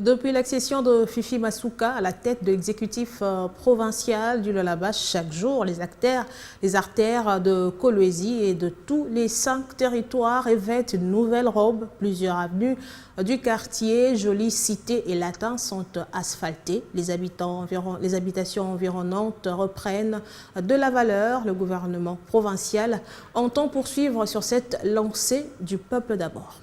Depuis l'accession de Fifi Masuka à la tête de l'exécutif provincial du Lualaba, chaque jour, les artères de Kolwezi et de tous les 5 territoires revêtent une nouvelle robe. Plusieurs avenues du quartier, Jolie Cité et Latin sont asphaltées. Les habitations environnantes reprennent de la valeur. Le gouvernement provincial entend poursuivre sur cette lancée du peuple d'abord.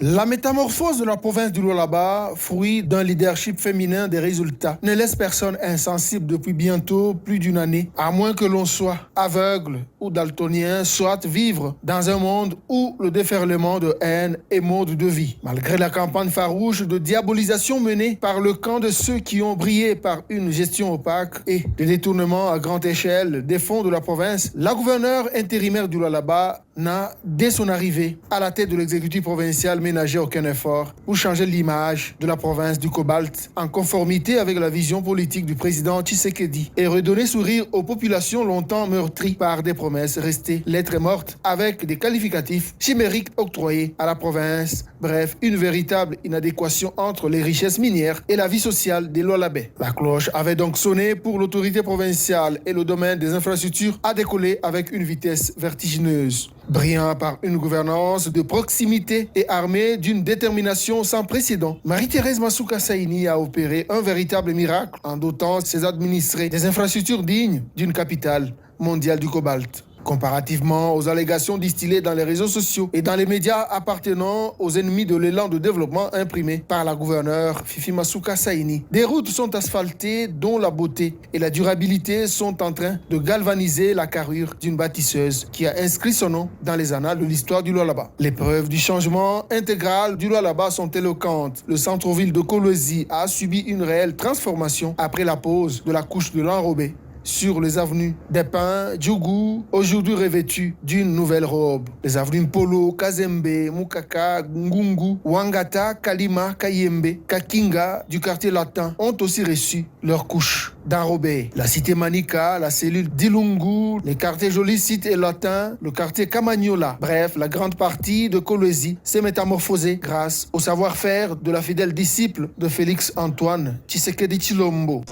La métamorphose de la province du Lualaba, fruit d'un leadership féminin des résultats, ne laisse personne insensible depuis bientôt plus d'une année, à moins que l'on soit aveugle ou daltonien, soit vivre dans un monde où le déferlement de haine est mode de vie. Malgré la campagne farouche de diabolisation menée par le camp de ceux qui ont brillé par une gestion opaque et des détournements à grande échelle des fonds de la province, la gouverneure intérimaire du Lualaba n'a, dès son arrivée à la tête de l'exécutif provincial, ménagé aucun effort pour changer l'image de la province du Cobalt en conformité avec la vision politique du président Tshisekedi et redonner sourire aux populations longtemps meurtries par des promesses restées lettres mortes avec des qualificatifs chimériques octroyés à la province. Bref, une véritable inadéquation entre les richesses minières et la vie sociale des Lualabais. La cloche avait donc sonné pour l'autorité provinciale et le domaine des infrastructures a décollé avec une vitesse vertigineuse. Brillant par une gouvernance de proximité et armée d'une détermination sans précédent, Marie-Thérèse Masuka Saini a opéré un véritable miracle en dotant ses administrés des infrastructures dignes d'une capitale mondiale du cobalt. Comparativement aux allégations distillées dans les réseaux sociaux et dans les médias appartenant aux ennemis de l'élan de développement imprimé par la gouverneure Fifi Masuka Saini, des routes sont asphaltées dont la beauté et la durabilité sont en train de galvaniser la carrure d'une bâtisseuse qui a inscrit son nom dans les annales de l'histoire du Lualaba. Les preuves du changement intégral du Lualaba sont éloquentes. Le centre-ville de Kolwezi a subi une réelle transformation après la pose de la couche de l'enrobé sur les avenues des Pins, Djougou, aujourd'hui revêtues d'une nouvelle robe. Les avenues Polo, Kazembe, Mukaka, Ngungu, Wangata, Kalima, Kayembe, Kakinga du quartier latin ont aussi reçu leur couche d'enrobé. La cité Manika, la cellule d'Ilungu, les quartiers Jolie Cité et Latin, le quartier Kamanyola. Bref, la grande partie de Kolwezi s'est métamorphosée grâce au savoir-faire de la fidèle disciple de Félix Antoine Tshisekedi Tshilombo.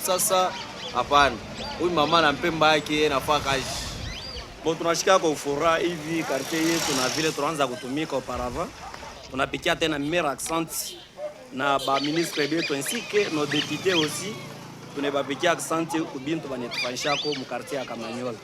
Sasa hapana, huyu mama na mpemba yake nafaa kazi. Tunashika kwa furaha hivi quartier yetu na vile tunaanza kutumika auparavant. Tunapikia tena meilleure accent na ba ministre betu ainsi que nos députés aussi. Tunabapikia accent kubintu banetufanyisha kwa mu quartier ya Kamanyola.